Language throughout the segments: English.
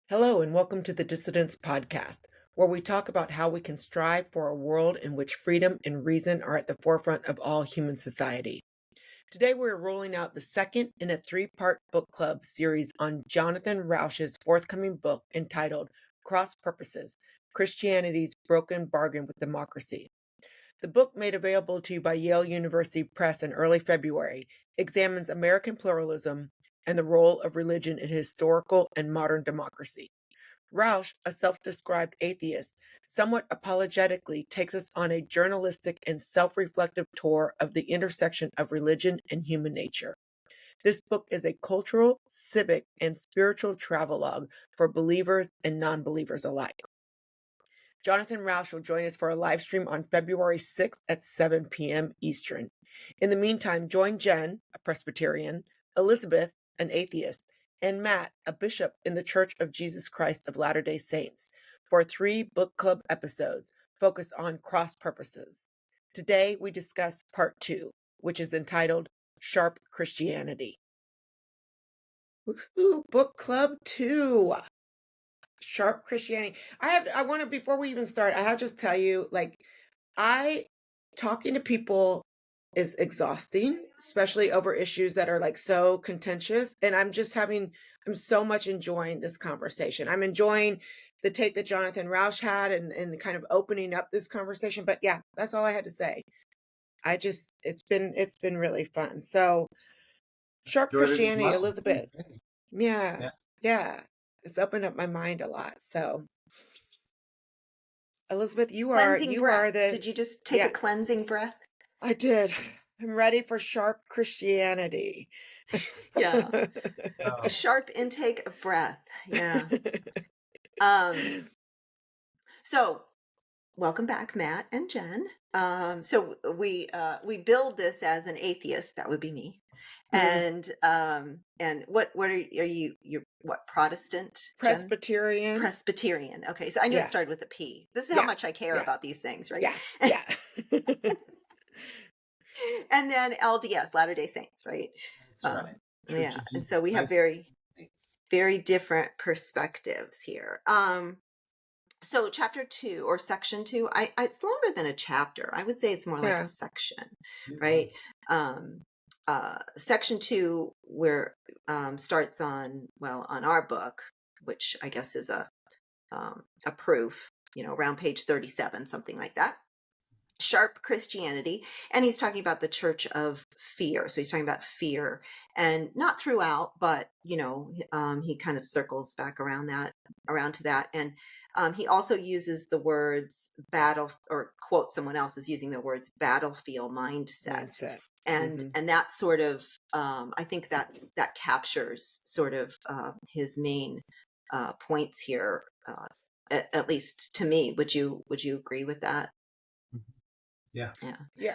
Hello, and welcome to the Dissidents Podcast, where we talk about how we can strive for a world in which freedom and reason are at the forefront of all human society. Today, we're rolling out the second in a three-part book club series on Jonathan Rauch's forthcoming book entitled Cross Purposes: Christianity's Broken Bargain with Democracy. The book, made available to you by Yale University Press in early February, examines American pluralism and the role of religion in historical and modern democracy. Rauch, a self-described atheist, somewhat apologetically takes us on a journalistic and self-reflective tour of the intersection of religion and human nature. This book is a cultural, civic, and spiritual travelogue for believers and non-believers alike. Jonathan Rauch will join us for a live stream on February 6th at 7 p.m. Eastern. In the meantime, join Jen, a Presbyterian, Elizabeth, an atheist, and Matt, a bishop in the Church of Jesus Christ of Latter-day Saints, for 3 book club episodes focused on cross purposes. Today, we discuss part 2, which is entitled Sharp Christianity. Woohoo, book club 2. Sharp Christianity. I want to, before we even start, I have to just tell you, talking to people is exhausting, especially over issues that are so contentious. And I'm so much enjoying this conversation. I'm enjoying the take that Jonathan Rauch had and kind of opening up this conversation. But yeah, that's all I had to say. It's been really fun. So Sharp Christianity, Elizabeth. Yeah. It's opened up my mind a lot. So Elizabeth, you are the... Did you just take a cleansing breath? I did. I'm ready for sharp Christianity. Yeah. A sharp intake of breath. Yeah. So welcome back, Matt and Jen. So we build this as an atheist. That would be me. And what are you? You're what, Protestant? Presbyterian. Jen? Presbyterian. Okay, so I knew it started with a P. This is how much I care about these things, right? Yeah. And then LDS, Latter-day Saints, right? That's right. Yeah, and so we have very different perspectives here. So chapter 2 or section 2, it's longer than a chapter. I would say it's more like a section, right? Section 2 where starts on our book, which I guess is a proof, around page 37, something like that. Sharp Christianity, and he's talking about the church of fear. So he's talking about fear, and not throughout, but he kind of circles back around to that, and he also uses the words battle, or quote someone else is using the words battlefield mindset. And that sort of I think that captures sort of his main points here, at least to me. Would you agree with that? Yeah.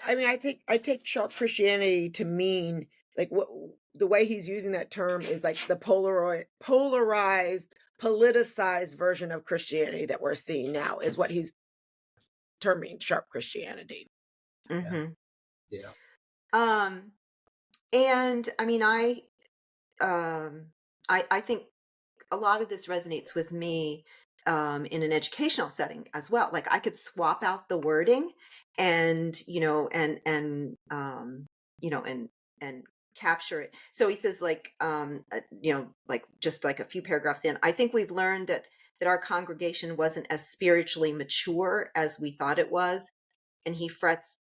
I mean, I take sharp Christianity to mean what the way he's using that term is like the polarized, politicized version of Christianity that we're seeing now is what he's terming sharp Christianity. Mm-hmm. Yeah. And I mean, I think a lot of this resonates with me in an educational setting as well. Like I could swap out the wording and capture it. So he says just like a few paragraphs in, I think we've learned that our congregation wasn't as spiritually mature as we thought it was. And he frets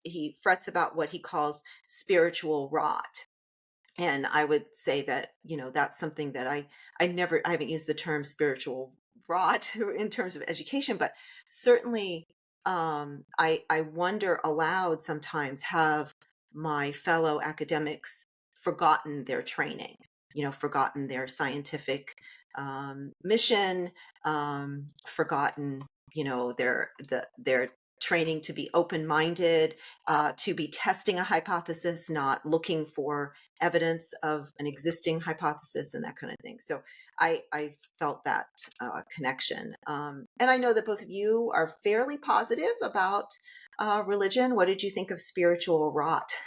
about what he calls spiritual rot. And I would say that, that's something that I haven't used the term spiritual rot in terms of education, but certainly I wonder aloud sometimes, have my fellow academics forgotten their training, forgotten their scientific mission, forgotten, their training to be open-minded, to be testing a hypothesis, not looking for evidence of an existing hypothesis and that kind of thing. So I felt that connection. And I know that both of you are fairly positive about religion. What did you think of spiritual rot?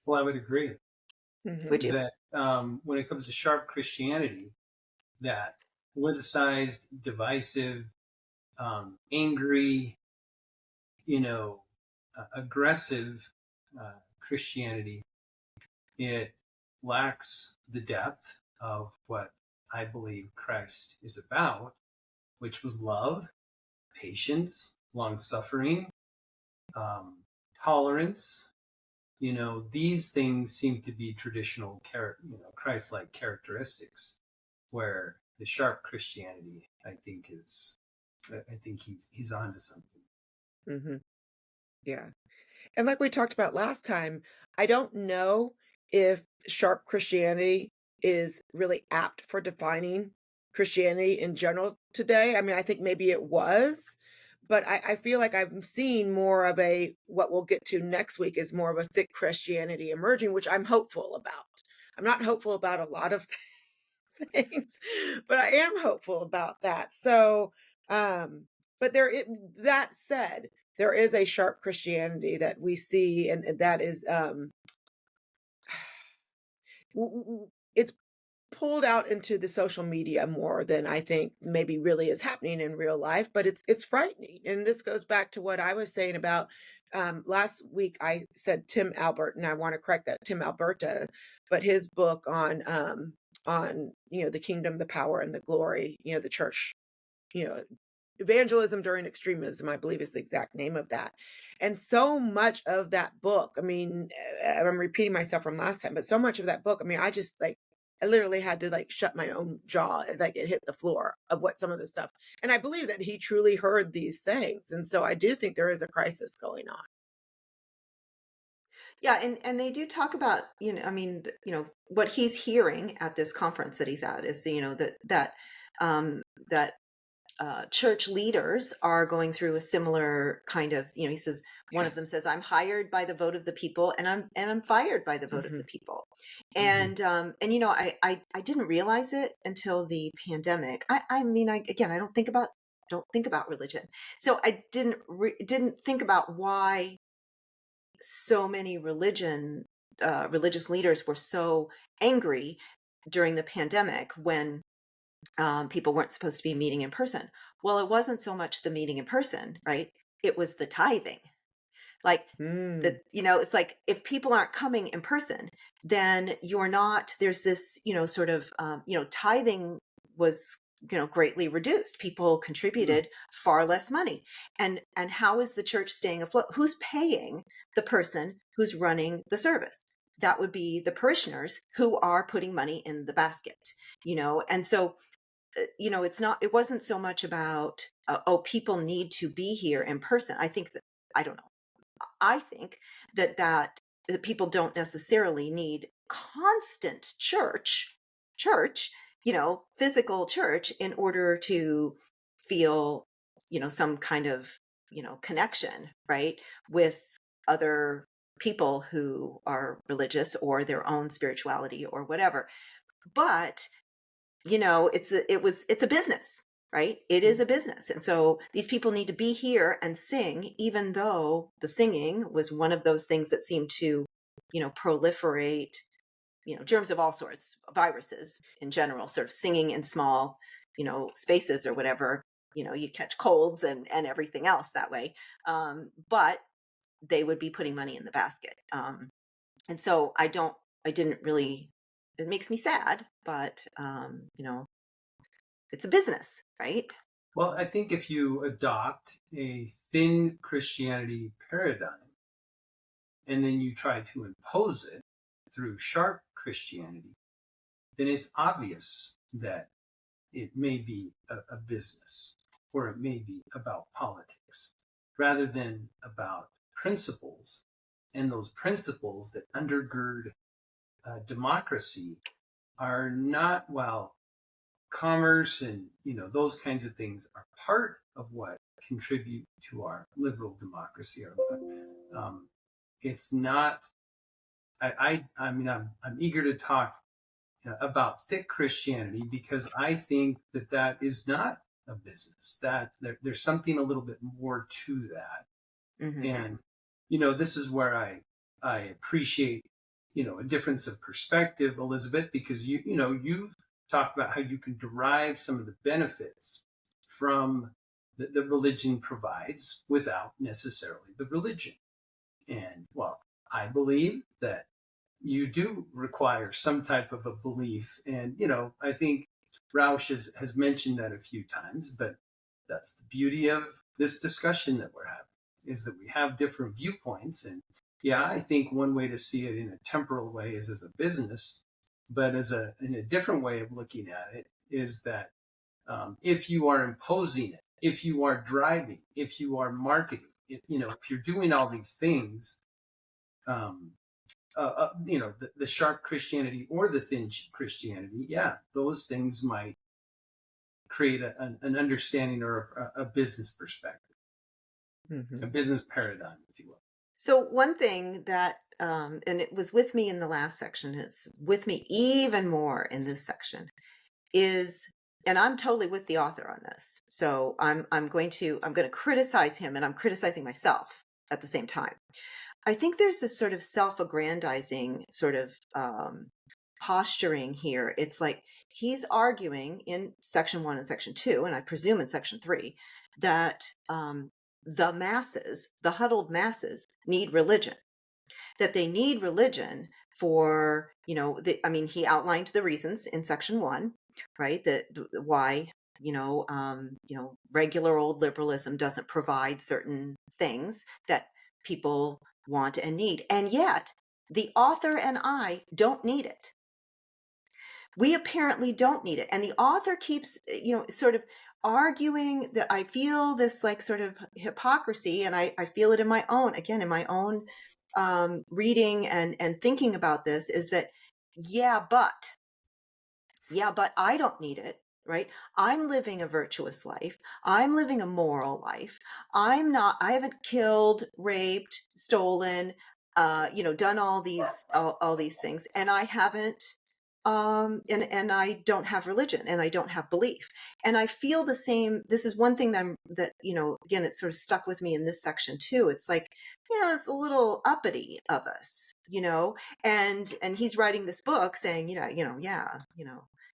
Well, I would agree. Would you? That when it comes to sharp Christianity, that politicized, divisive, angry, aggressive Christianity. It lacks the depth of what I believe Christ is about, which was love, patience, long-suffering, tolerance. These things seem to be traditional, Christ-like characteristics, where the sharp Christianity, I think he's onto something. Hmm. Yeah. And like we talked about last time, I don't know if sharp Christianity is really apt for defining Christianity in general today. I mean, I think maybe it was, but I feel like I'm seeing more of what we'll get to next week is more of a thick Christianity emerging, which I'm hopeful about. I'm not hopeful about a lot of things, but I am hopeful about that. So, but that said, there is a sharp Christianity that we see, and that is it's pulled out into the social media more than I think maybe really is happening in real life, but it's frightening. And this goes back to what I was saying about last week. I said Tim Albert, and I want to correct that, Tim Alberta, but his book on the kingdom, the power, and the glory, the church, you know evangelism during extremism, I believe, is the exact name of that. And so much of that book, I mean, I'm repeating myself from last time, but so much of that book, I mean, I literally had to shut my own jaw, like it hit the floor of what some of the stuff. And I believe that he truly heard these things. And so I do think there is a crisis going on. Yeah, and they do talk about, I mean, what he's hearing at this conference that he's at is, that church leaders are going through a similar kind of, he says, one of Yes. them says, I'm hired by the vote of the people, and I'm fired by the vote of Hmm. the people. Hmm. And I didn't realize it until the pandemic. I mean, again, I don't think about religion, so I didn't think about why so many religious leaders were so angry during the pandemic when people weren't supposed to be meeting in person. Well, it wasn't so much the meeting in person, right? It was the tithing. Like Mm. it's like if people aren't coming in person, then there's this, sort of, tithing was, greatly reduced. People Mm. contributed far less money. And how is the church staying afloat? Who's paying the person who's running the service? That would be the parishioners who are putting money in the basket, and so it wasn't so much about, oh, people need to be here in person. I don't know. I think that people don't necessarily need constant church, physical church in order to feel, some kind of, connection, right, with other people who are religious or their own spirituality or whatever. But it's a business, right? It is a business. And so these people need to be here and sing, even though the singing was one of those things that seemed to, proliferate, germs of all sorts, viruses in general, sort of singing in small, spaces or whatever, you catch colds and everything else that way. But they would be putting money in the basket. And so I didn't really, it makes me sad, but, it's a business, right? Well, I think if you adopt a thin Christianity paradigm and then you try to impose it through sharp Christianity, then it's obvious that it may be a business, or it may be about politics rather than about principles. And those principles that undergird democracy are not, well, commerce and those kinds of things are part of what contribute to our liberal democracy. It's not. I mean, I'm eager to talk about thick Christianity because I think that is not a business. That there's something a little bit more to that. Mm-hmm. And this is where I appreciate a difference of perspective, Elizabeth, because you've talked about how you can derive some of the benefits from that the religion provides without necessarily the religion. And well, I believe that you do require some type of a belief. And, I think Rauch has mentioned that a few times, but that's the beauty of this discussion that we're having, is that we have different viewpoints. And yeah, I think one way to see it in a temporal way is as a business, but in a different way of looking at it is that if you are imposing it, if you are driving, if you are marketing, if you're doing all these things, the sharp Christianity or the thin Christianity, yeah, those things might create an understanding or a business perspective, a business paradigm, if you will. So one thing that, and it was with me in the last section, it's with me even more in this section, is, and I'm totally with the author on this. So I'm going to criticize him, and I'm criticizing myself at the same time. I think there's this sort of self-aggrandizing sort of posturing here. It's like he's arguing in section 1 and section 2, and I presume in section 3, that the masses, the huddled masses, need religion. That they need religion for, he outlined the reasons in section 1, right? That why, regular old liberalism doesn't provide certain things that people want and need. And yet the author and I don't need it. We apparently don't need it. And the author keeps, sort of arguing that I feel this like sort of hypocrisy, and I feel it in my own reading and thinking about this, is that, but I don't need it, right? I'm living a virtuous life. I'm living a moral life. I haven't killed, raped, stolen, done all these things. And I haven't, and I don't have religion, and I don't have belief. And I feel the same. This is one thing that again, it's sort of stuck with me in this section too. It's like, it's a little uppity of us, and he's writing this book saying,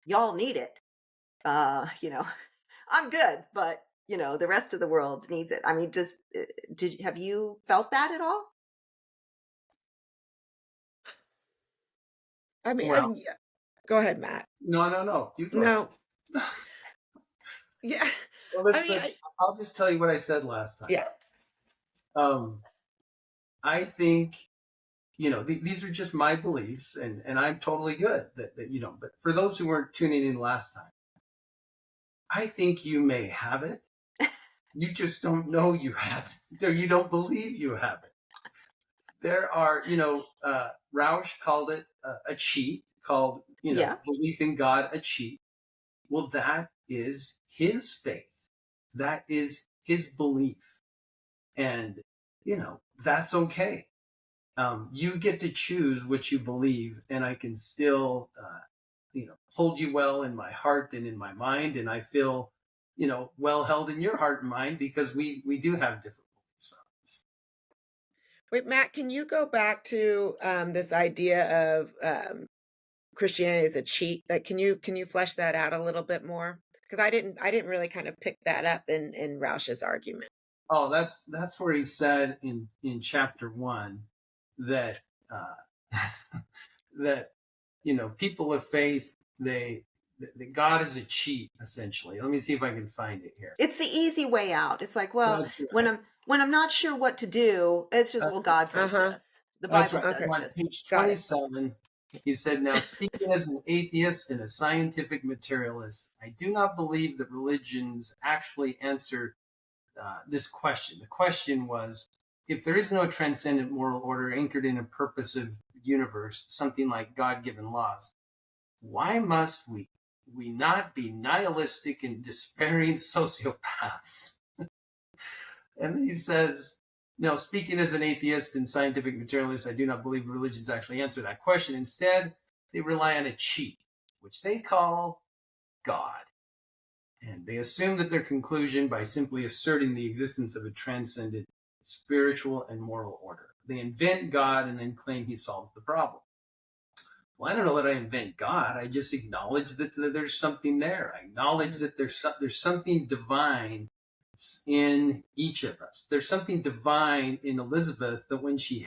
y'all need it. I'm good, but the rest of the world needs it. I mean, have you felt that at all? I mean, Well, go ahead, Matt. No. You go. No. Yeah. Well, I'll just tell you what I said last time. Yeah. I think, these are just my beliefs, and I'm totally good that but for those who weren't tuning in last time, I think you may have it. You just don't know you have it, or you don't believe you have it. There are, Rauch called it a cheat, called, belief in God a cheat. Well, that is his faith. That is his belief. And, that's okay. You get to choose what you believe, and I can still, hold you well in my heart and in my mind. And I feel, well held in your heart and mind, because we do have different beliefs on this. Wait, Matt, can you go back to this idea of Christianity as a cheat? Like, can you flesh that out a little bit more? Because I didn't really kind of pick that up in Rauch's argument. Oh, that's where he said in chapter 1 that that people of faith, that God is a cheat, essentially. Let me see if I can find it here. It's the easy way out. It's like, well, right. when I'm not sure what to do, it's just, well, God says this. The Bible says this. On page 27, he said, "Now, speaking as an atheist and a scientific materialist, I do not believe that religions actually answer this question." The question was, if there is no transcendent moral order anchored in a purposive universe, something like God-given laws, why must we not be nihilistic and despairing sociopaths? And then he says, "No, speaking as an atheist and scientific materialist, I do not believe religions actually answer that question. Instead, they rely on a cheat, which they call God. And they assume that their conclusion by simply asserting the existence of a transcendent spiritual and moral order. They invent God and then claim he solves the problem. Well, I don't know that I invent God. I just acknowledge that there's something there. I acknowledge that there's something divine in each of us. There's something divine in Elizabeth that when she's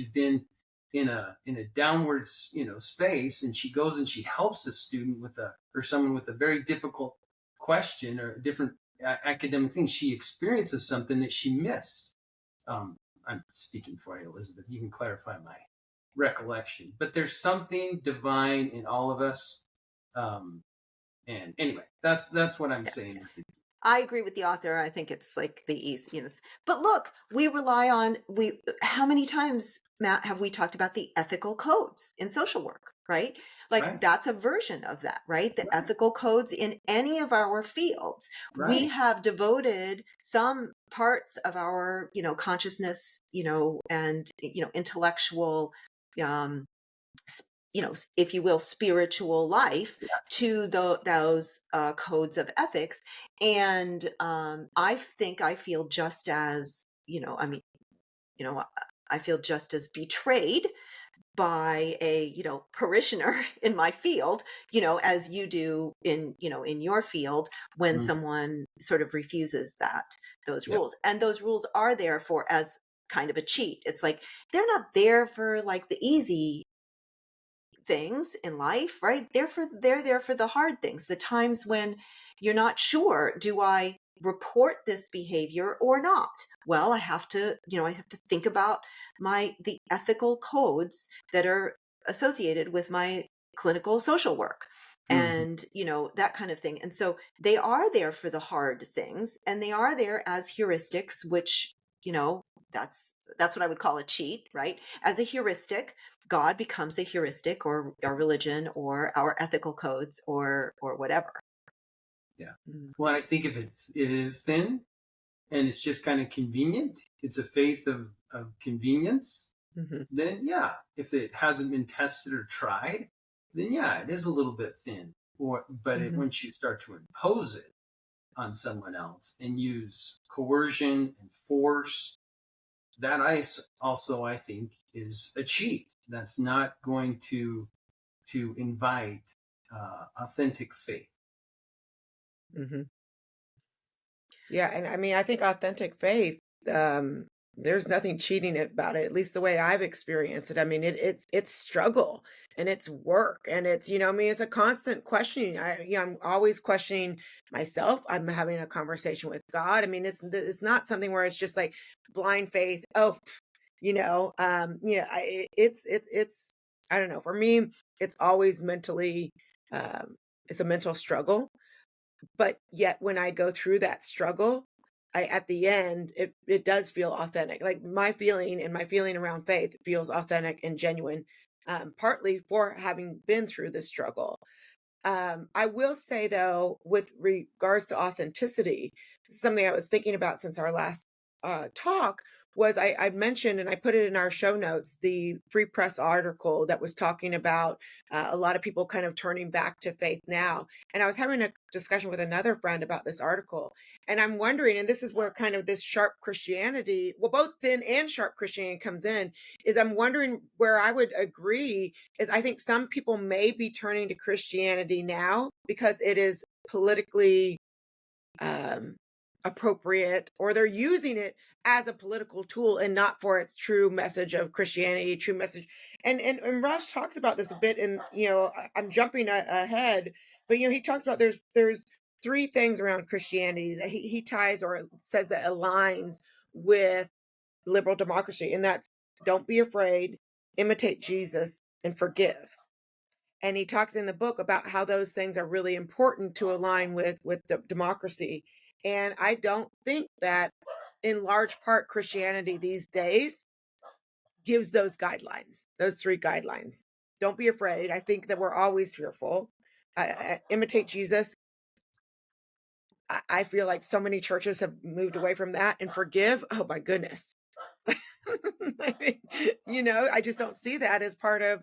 been in a downward space, and she goes and she helps a student or someone with a very difficult question or a different academic thing, she experiences something that she missed. I'm speaking for you, Elizabeth. You can clarify my recollection, but there's something divine in all of us. And anyway, that's what I'm saying. I agree with the author. I think it's like the easiest. But look, we rely on how many times, Matt, have we talked about the ethical codes in social work, right? Like Right. that's a version of that, right? The ethical codes in any of our fields. We Right. have devoted some parts of our, consciousness, and, intellectual, if you will, spiritual life to those codes of ethics. And I think I feel just as, I feel just as betrayed by a, parishioner in my field, as you do in your field when Mm. someone sort of refuses those Yep. rules. And those rules are there for as kind of a cheat. It's like, they're not there for like the easy things in life, right? They're there for the hard things, the times when you're not sure, do I report this behavior or not? Well, I have to think about the ethical codes that are associated with my clinical social work Mhm. and that kind of thing. And so they are there for the hard things, and they are there as heuristics, which that's what I would call a cheat, right? As a heuristic, God becomes a heuristic, or our religion, or our ethical codes, or whatever. Yeah. Mm. Well, I think if it is thin and it's just kind of convenient, it's a faith of convenience, Mhm. then yeah, if it hasn't been tested or tried, then yeah, it is a little bit thin. But Mhm. once you start to impose it on someone else and use coercion and force, that also I think is a cheat. That's not going to invite authentic faith. Mhm. Yeah, and I mean, I think authentic faith, um, there's nothing cheating about it, at least the way I've experienced it. I mean, it's struggle and it's work and it's, I mean, it's a constant questioning. I'm always questioning myself. I'm having a conversation with God. I mean, it's not something where it's just like blind faith. Oh, it's I don't know. For me, it's always mentally, it's a mental struggle, but yet when I go through that struggle, at the end, it does feel authentic. Like my feeling around faith feels authentic and genuine, partly for having been through the struggle. I will say though, with regards to authenticity, this is something I was thinking about since our last talk. Was I mentioned, and I put it in our show notes, the Free Press article that was talking about a lot of people kind of turning back to faith now. And I was having a discussion with another friend about this article, and I'm wondering, and this is where kind of this sharp Christianity, well, both thin and sharp Christianity comes in, is I'm wondering where I would agree is I think some people may be turning to Christianity now because it is politically um, appropriate, or they're using it as a political tool and not for its true message of Christianity, true message. And Rauch talks about this a bit, and I'm jumping ahead, but he talks about there's three things around Christianity that he ties or says that aligns with liberal democracy, and that's don't be afraid, imitate Jesus, and forgive. And he talks in the book about how those things are really important to align with democracy. And I don't think that in large part Christianity these days gives those guidelines, those three guidelines. Don't be afraid. I think that we're always fearful. Imitate Jesus. I feel like so many churches have moved away from that. And forgive, oh my goodness. I mean, I just don't see that as part of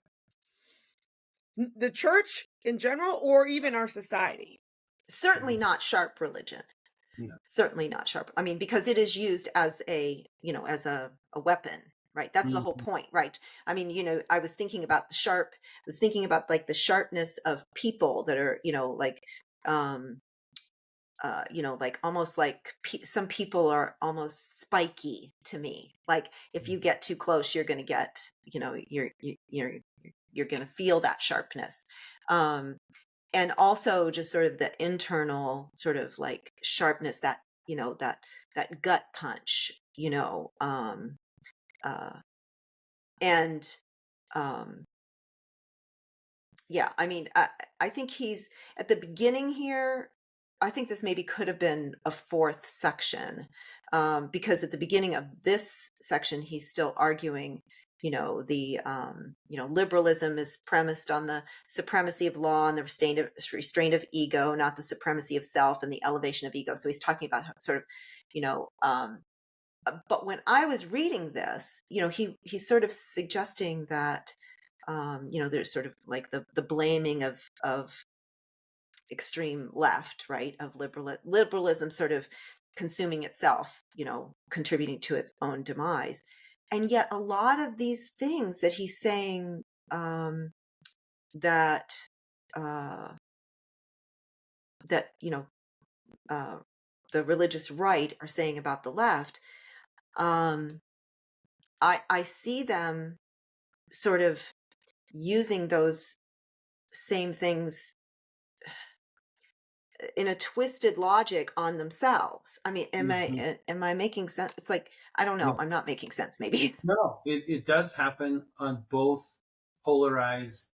the church in general or even our society. Certainly not sharp religion. Yeah. Certainly not sharp. I mean, because it is used as a weapon, right? That's the whole Mhm. point, right? I mean, I was thinking about like the sharpness of people that are, um, like almost like some people are almost spiky to me. Like if you get too close, you're going to get, you're going to feel that sharpness. Um, and also just sort of the internal sort of like sharpness that, that gut punch, uh, and, um, yeah, I mean, I think he's at the beginning here. I think this maybe could have been a fourth section, because at the beginning of this section, he's still arguing, liberalism is premised on the supremacy of law and the restraint of ego, not the supremacy of self and the elevation of ego. So he's talking about sort of, you know, but when I was reading this, he's sort of suggesting that, there's sort of like the blaming of extreme left, right, of liberalism sort of consuming itself, contributing to its own demise. And yet a lot of these things that he's saying, that uh, that the religious right are saying about the left, um, I see them sort of using those same things in a twisted logic on themselves. I mean, Mhm. am I making sense? It's like, I don't Yeah. know. I'm not making sense, maybe. No, it does happen on both polarized,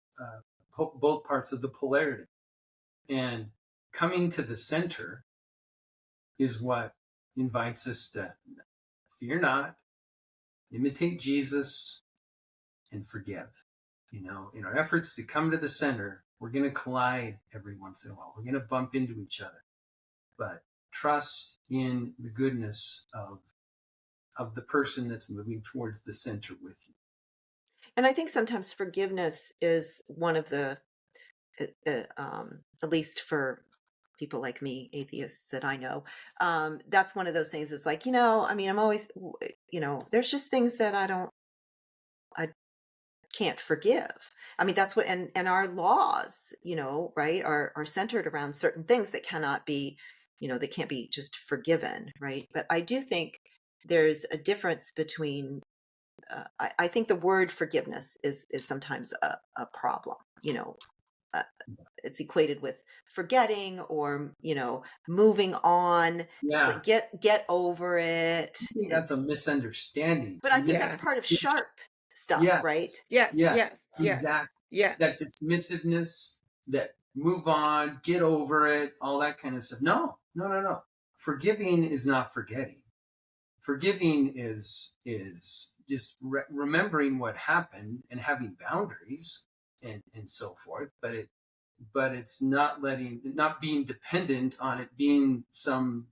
both parts of the polarity. And coming to the center is what invites us to fear not, imitate Jesus, and forgive. In our efforts to come to the center, we're going to collide every once in a while. We're going to bump into each other, but trust in the goodness of the person that's moving towards the center with you. And I think sometimes forgiveness is one of the, at least for people like me, atheists that I know, that's one of those things. It's like, I mean, I'm always, there's just things that I can't forgive. I mean, that's what, and our laws, right, are centered around certain things that cannot be, they can't be just forgiven, right? But I do think there's a difference between, I think the word forgiveness is sometimes a problem, uh, it's equated with forgetting or, moving on, Yeah, get over it. I think that's a misunderstanding. But I think that's Yeah. part of sharp stuff, right? Yes, Yes, yes, yes, yes, exactly. That yes. dismissiveness, that move on, get over it, all that kind of stuff. No, no, no, no. Forgiving is not forgetting. Forgiving is just remembering what happened and having boundaries and so forth. But it's not being dependent on it being some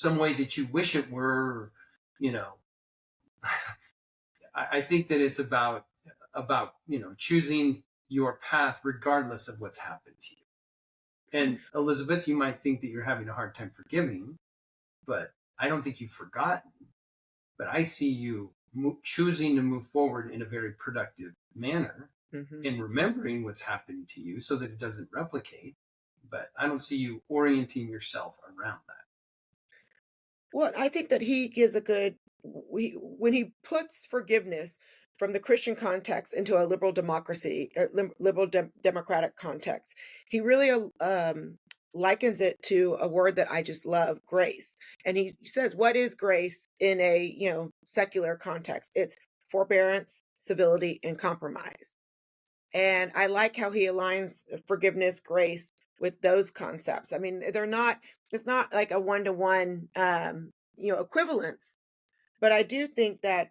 way that you wish it were. You know, I think that it's about choosing your path regardless of what's happened to you. And Elizabeth, you might think that you're having a hard time forgiving, but I don't think you've forgotten. But I see you choosing to move forward in a very productive manner Hmm. and remembering what's happening to you so that it doesn't replicate. But I don't see you orienting yourself around that. Well, I think that he gives a good when he puts forgiveness from the Christian context into a liberal democracy, liberal democratic context. He really likens it to a word that I just love, grace. And he says, "What is grace in a secular context? It's forbearance, civility, and compromise." And I like how he aligns forgiveness, grace with those concepts. I mean, it's not like a one-to-one, equivalence, but I do think that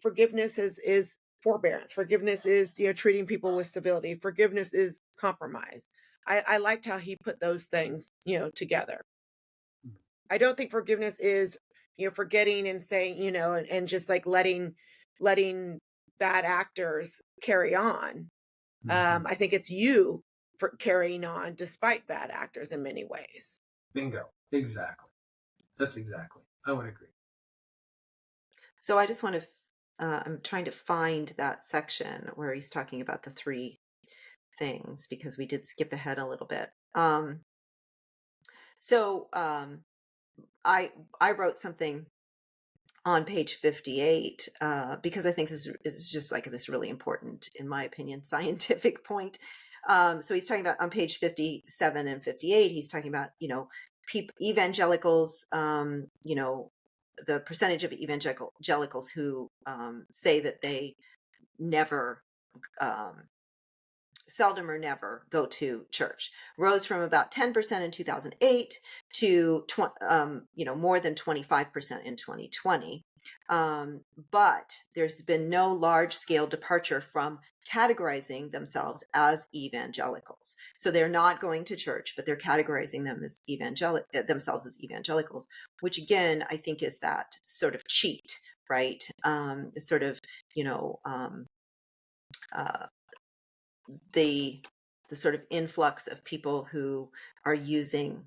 forgiveness is forbearance. Forgiveness is, treating people with civility. Forgiveness is compromise. I liked how he put those things, together. I don't think forgiveness is, forgetting and saying, and just like letting bad actors carry on. Mhm. I think it's you for carrying on despite bad actors in many ways. Bingo. Exactly. That's exactly. I would agree. So I just want to I'm trying to find that section where he's talking about the three things, because we did skip ahead a little bit. So I wrote something on page 58 because I think this is just like this really important, in my opinion, scientific point. So he's talking about on page 57 and 58, he's talking about, evangelicals, the percentage of evangelicals who say that they never, um, seldom or never go to church, rose from about 10% in 2008 to more than 25% in 2020. But there's been no large scale departure from categorizing themselves as evangelicals. So they're not going to church, but they're categorizing themselves as evangelicals, which again, I think is that sort of cheat, right? It's sort of, uh, the sort of influx of people who are using,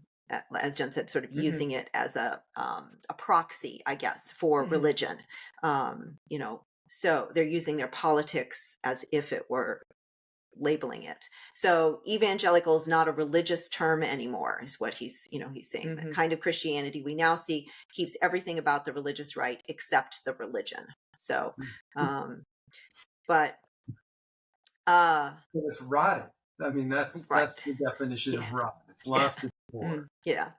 as Jen said, sort of Hmm. using it as a proxy, I guess, for Hmm. religion. So they're using their politics as if it were labeling it. So evangelical is not a religious term anymore, is what he's saying. The Hmm. kind of Christianity we now see keeps everything about the religious right except the religion. So, but So it's rotted. I mean, that's right. the definition Yeah. of rot. It's Yeah. lost its Hmm. core. Yeah.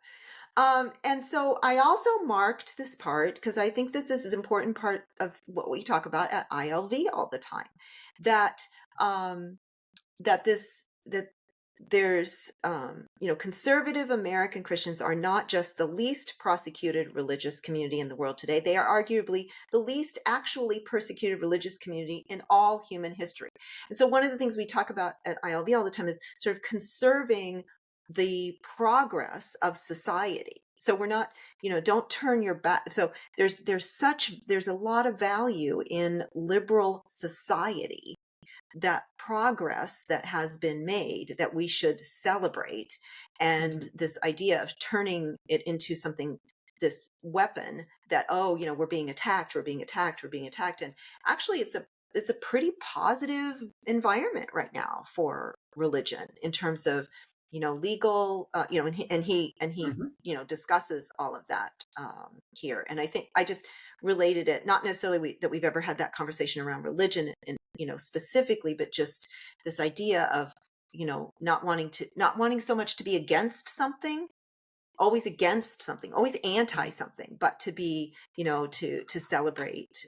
And so I also marked this part because I think that this is an important part of what we talk about at ILV all the time. That um, that there's conservative American Christians are not just the least prosecuted religious community in the world today. They are arguably the least actually persecuted religious community in all human history. And so one of the things we talk about at ILV all the time is sort of conserving the progress of society. So we're not, don't turn your back. So there's a lot of value in liberal society, that progress that has been made that we should celebrate. And this idea of turning it into something, this weapon that, we're being attacked, and actually it's a pretty positive environment right now for religion in terms of legal, and he Mhm. discusses all of that here. And I think I just related it, not necessarily that we've ever had that conversation around religion and specifically, but just this idea of not wanting so much to be against something, always anti something, but to be to celebrate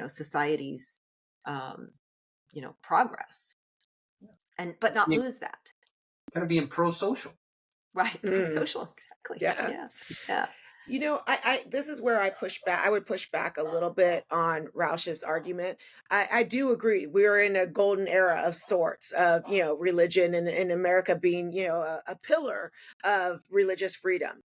society's um, progress, and but not Being, lose that. kind of being pro-social. Right. Hmm. Pro-social. Exactly. Yeah. Yeah. Yeah. I this is where I push back. I would push back a little bit on Rauch's argument. I do agree. We're in a golden era of sorts of, religion and in America being, a pillar of religious freedom.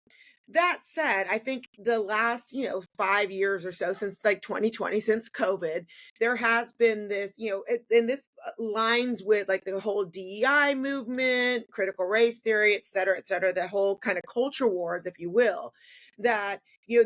That said, I think the last, 5 years or so since like 2020, since COVID, there has been this, and this lines with like the whole DEI movement, critical race theory, et cetera, the whole kind of culture wars, if you will, that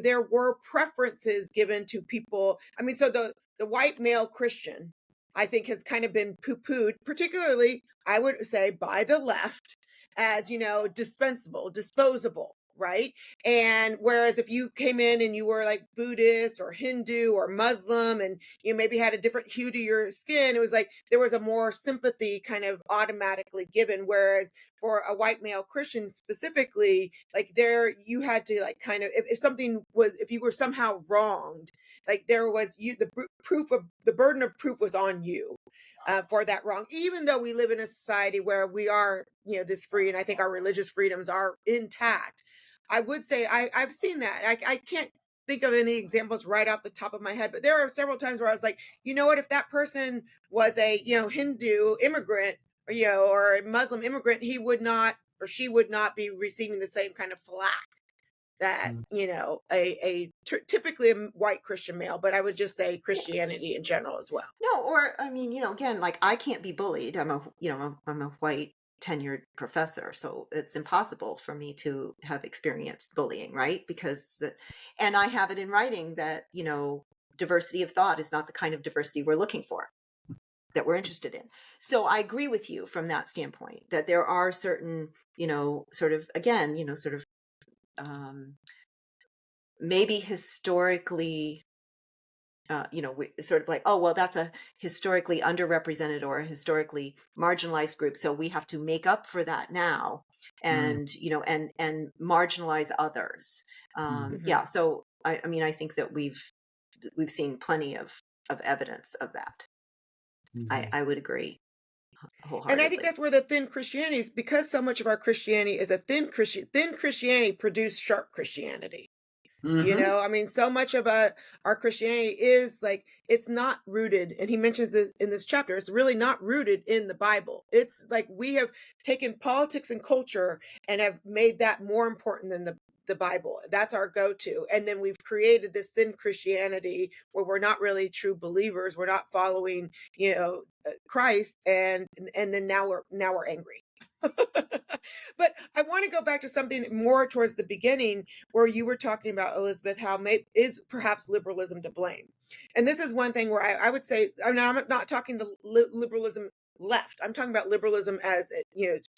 there were preferences given to people. I mean, so the white male Christian, I think, has kind of been poo-pooed, particularly I would say by the left, as dispensable, disposable, right? And whereas if you came in and you were like Buddhist or Hindu or Muslim and you maybe had a different hue to your skin, it was like there was a more sympathy kind of automatically given. Whereas for a white male Christian specifically, like there you had to like kind of, if something was, if you were somehow wronged, like there was the burden of proof was on you for that wrong, even though we live in a society where we are, this free, and I think our religious freedoms are intact. I would say I've seen that. I can't think of any examples right off the top of my head, but there are several times where I was like, you know what, if that person was a, Hindu immigrant, or, or a Muslim immigrant, he would not or she would not be receiving the same kind of flack that, Mm. Mm. typically a white Christian male, but I would just say Christianity in general as well. No, or I mean, again, like I can't be bullied. I'm a white tenured professor, so it's impossible for me to have experienced bullying, right? And I have it in writing that, diversity of thought is not the kind of diversity we're looking for, that we're interested in. So I agree with you from that standpoint, that there are certain, sort of, again, sort of maybe historically, sort of like, oh, well, that's a historically underrepresented or a historically marginalized group, so we have to make up for that now, and and marginalize others. Yeah. So I mean, I think that we've seen plenty of evidence of that. I would agree wholeheartedly. And I think that's where the thin Christianity is, because so much of our Christianity is a thin Christianity produced sharp Christianity. I mean, so much of our Christianity is like, it's not rooted, and he mentions this in this chapter, it's really not rooted in the Bible. It's like we have taken politics and culture and have made that more important than the Bible. That's our go-to. And then we've created this thin Christianity where we're not really true believers. We're not following, Christ. And then now we're angry. But I want to go back to something more towards the beginning, where you were talking about, Elizabeth, how is perhaps liberalism to blame. And this is one thing where I would say, I'm not talking the liberalism left. I'm talking about liberalism as,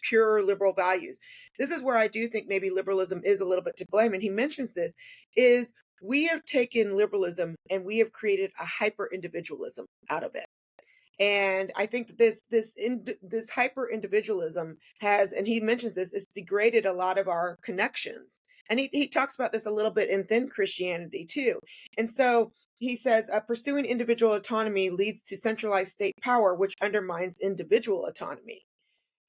pure liberal values. This is where I do think maybe liberalism is a little bit to blame. And he mentions this, is we have taken liberalism and we have created a hyper individualism out of it. And I think that this hyper individualism has, and he mentions this, it's degraded a lot of our connections. And he talks about this a little bit in Thin Christianity too. And so he says, pursuing individual autonomy leads to centralized state power, which undermines individual autonomy.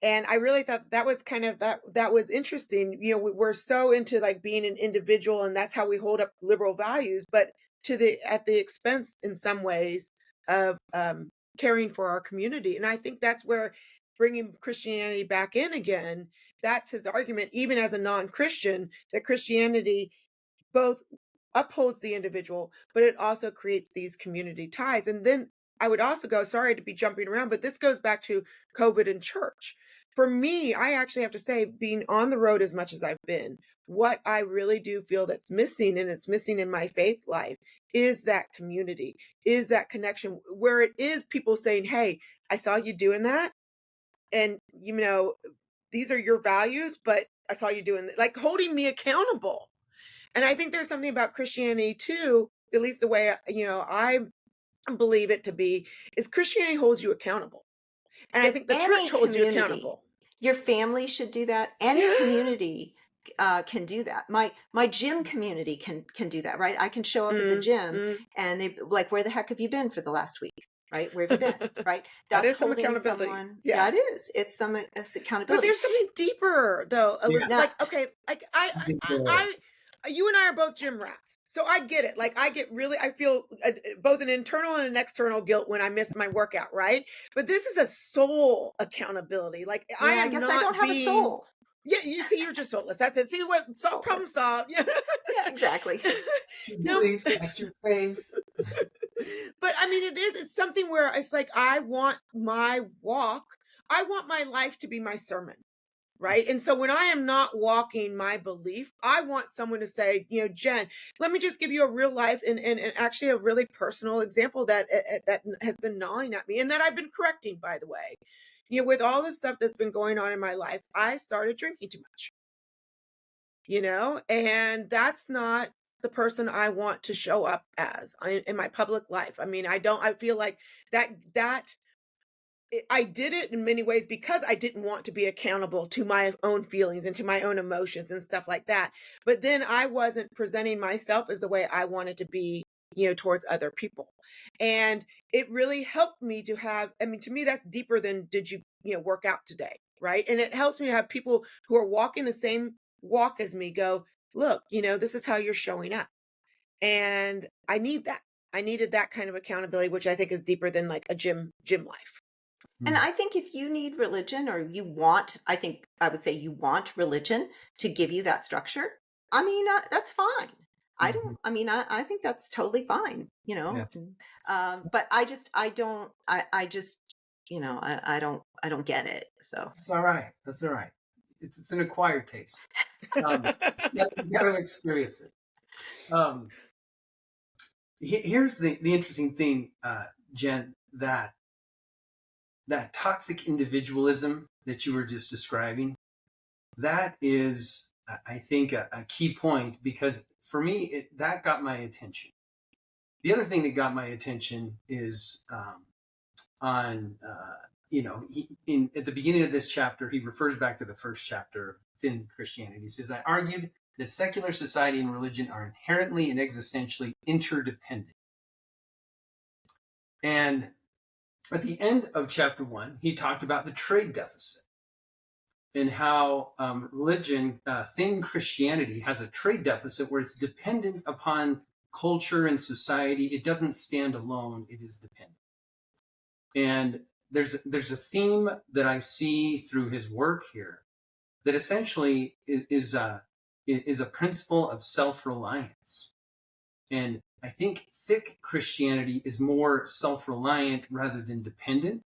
And I really thought that was kind of that was interesting. We're so into like being an individual, and that's how we hold up liberal values, but at the expense in some ways of caring for our community. And I think that's where bringing Christianity back in again, that's his argument, even as a non-Christian, that Christianity both upholds the individual, but it also creates these community ties. And then I would also go, sorry to be jumping around, but this goes back to COVID and church. For me, I actually have to say, being on the road as much as I've been, what I really do feel that's missing, and it's missing in my faith life, is that community, is that connection, where it is people saying, hey, I saw you doing that. And, these are your values, but I saw you doing that, like holding me accountable. And I think there's something about Christianity too, at least the way, I believe it to be, is Christianity holds you accountable. And I think the church holds you accountable. Your family should do that. Any community can do that. My gym community can do that, right? I can show up at the gym and they like, where the heck have you been for the last week? Right? Where have you been? Right? That is some accountability. Yeah, it is. It's some accountability. But there's something deeper though, Elizabeth. Yeah. Like, okay, like I you and I are both gym rats. So I get it. Like I feel both an internal and an external guilt when I miss my workout, right? But this is a soul accountability. Like I guess I don't have a soul. Yeah, you see, you're just soulless. That's it. See what problem solved. Yeah, exactly. That's your faith. But I mean, it's something where it's like, I want my life to be my sermon. Right. And so when I am not walking my belief, I want someone to say, Jen, let me just give you a real life and actually a really personal example that has been gnawing at me, and that I've been correcting, by the way. With all the stuff that's been going on in my life, I started drinking too much, and that's not the person I want to show up as in my public life. I mean, I feel like that I did it in many ways because I didn't want to be accountable to my own feelings and to my own emotions and stuff like that. But then I wasn't presenting myself as the way I wanted to be, towards other people. And it really helped me to have, I mean, to me, that's deeper than did you, work out today, right? And it helps me to have people who are walking the same walk as me go, look, this is how you're showing up. And I need that. I needed that kind of accountability, which I think is deeper than like a gym life. And I think if you need religion, or I think I would say you want religion to give you that structure, I mean, that's fine. I think that's totally fine, Yeah. but I don't get it. So That's all right. It's an acquired taste. You got to experience it. Here's the interesting thing, Jen, that toxic individualism that you were just describing, that is, I think, a key point, because for me, that got my attention. The other thing that got my attention is on, at the beginning of this chapter, he refers back to the first chapter of Thin Christianity. He says, I argued that secular society and religion are inherently and existentially interdependent. And at the end of chapter 1, he talked about the trade deficit and how religion, thin Christianity, has a trade deficit where it's dependent upon culture and society. It doesn't stand alone, it is dependent. And there's a theme that I see through his work here that essentially is a principle of self-reliance. And I think thick Christianity is more self-reliant rather than dependent,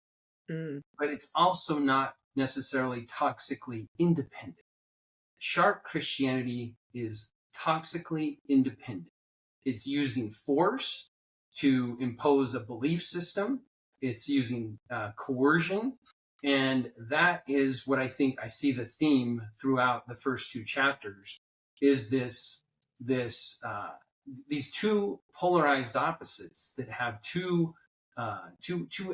but it's also not necessarily toxically independent. Sharp Christianity is toxically independent. It's using force to impose a belief system. It's using coercion. And that is what I think I see the theme throughout the first 2 chapters, is these two polarized opposites that have two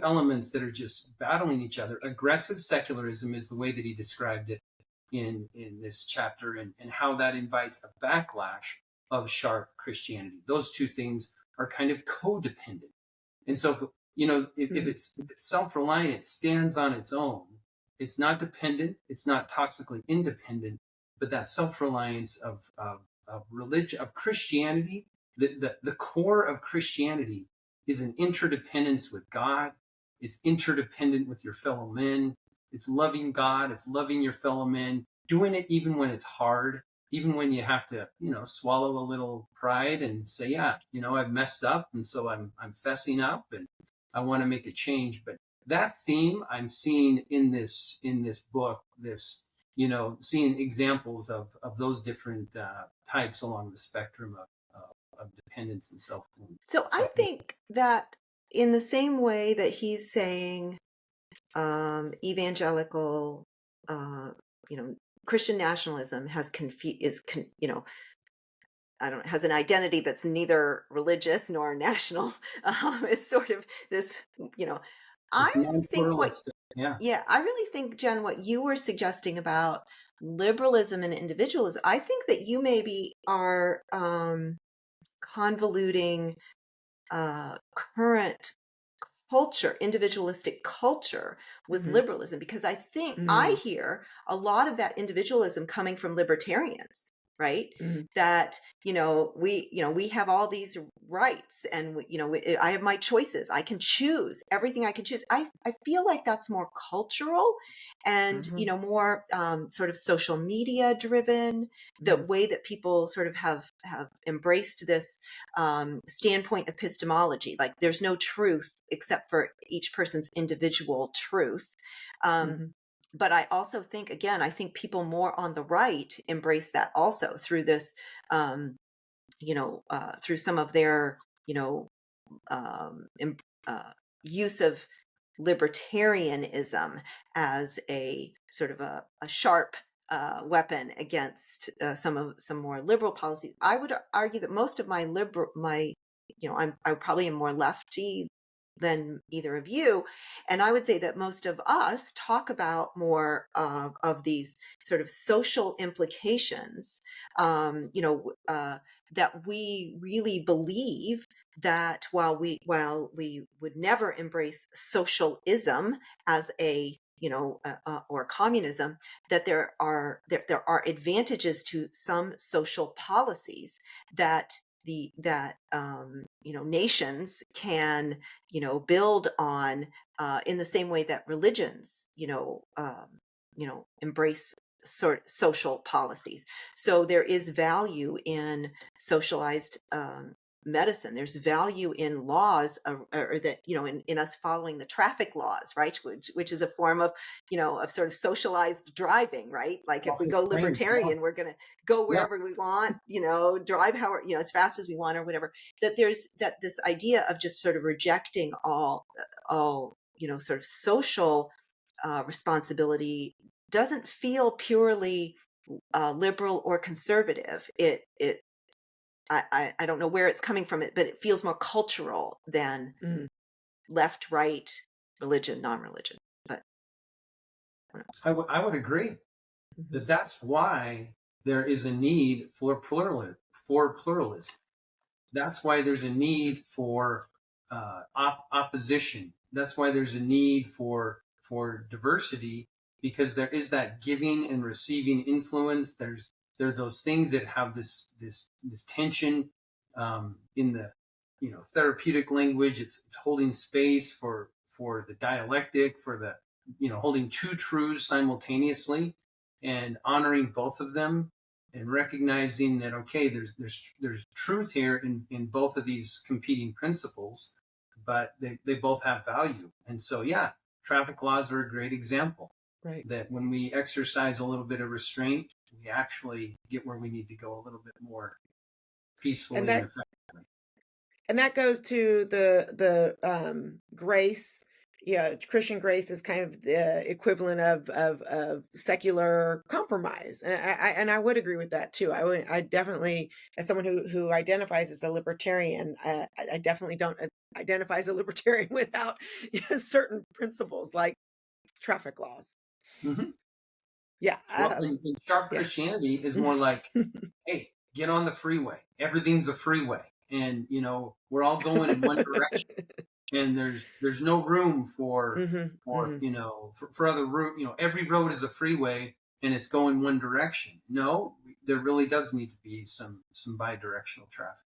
elements that are just battling each other. Aggressive secularism is the way that he described it in this chapter, and how that invites a backlash of sharp Christianity. Those two things are kind of codependent. And so, if it's self-reliant, it stands on its own. It's not dependent. It's not toxically independent. But that self-reliance of religion, of Christianity, the core of Christianity is an interdependence with God. It's interdependent with your fellow men. It's loving God. It's loving your fellow men, doing it even when it's hard, even when you have to, swallow a little pride and say, yeah, I've messed up. And so I'm fessing up and I want to make a change. But that theme I'm seeing in this book, seeing examples of those different types along the spectrum of dependence and self. So I think that in the same way that he's saying evangelical, Christian nationalism has has an identity that's neither religious nor national. It's sort of this, I really think I really think, Jen, what you were suggesting about liberalism and individualism, I think that you maybe are convoluting current culture, individualistic culture, with liberalism, because I think I hear a lot of that individualism coming from libertarians, right? That we have all these rights, and I have my choices. I can choose everything. I can choose. I feel like that's more cultural and more sort of social media driven. The way that people sort of have embraced this standpoint epistemology, like there's no truth except for each person's individual truth. But I also think, again, I think people more on the right embrace that also through this, through some of their, use of libertarianism as a sort of a sharp weapon against some more liberal policies. I would argue that most of I probably am more lefty than either of you, and I would say that most of us talk about more of these sort of social implications, that we really believe that while we would never embrace socialism as or communism, that there are advantages to some social policies that nations can build on, in the same way that religions embrace social policies. So there is value in socialized medicine. There's value in laws, or that, in us following the traffic laws, right? Which is a form of, of sort of socialized driving, right? Like if we go libertarian, we're going to go wherever we want, drive as fast as we want or whatever. That this idea of just sort of rejecting all, sort of social responsibility doesn't feel purely liberal or conservative. I don't know where it's coming from, but it feels more cultural than left, right, religion, non-religion. But I would agree that that's why there is a need for pluralism. That's why there's a need for opposition. That's why there's a need for diversity, because there is that giving and receiving influence. There are those things that have this tension in the therapeutic language. It's holding space for the dialectic, for the holding two truths simultaneously and honoring both of them, and recognizing that, okay, there's truth here in both of these competing principles, but they both have value. And so, yeah, traffic laws are a great example. Right. That when we exercise a little bit of restraint, we actually get where we need to go a little bit more peacefully and effectively. And that goes to the grace. Yeah, Christian grace is kind of the equivalent of secular compromise, and I would agree with that too. I definitely, as someone who identifies as a libertarian, I definitely don't identify as a libertarian without certain principles like traffic laws. Mm-hmm. Yeah. Well, and sharp Christianity is more like, hey, get on the freeway. Everything's a freeway, and we're all going in one direction. And there's no room for for other route. Every road is a freeway and it's going one direction. No, there really does need to be some bi-directional traffic.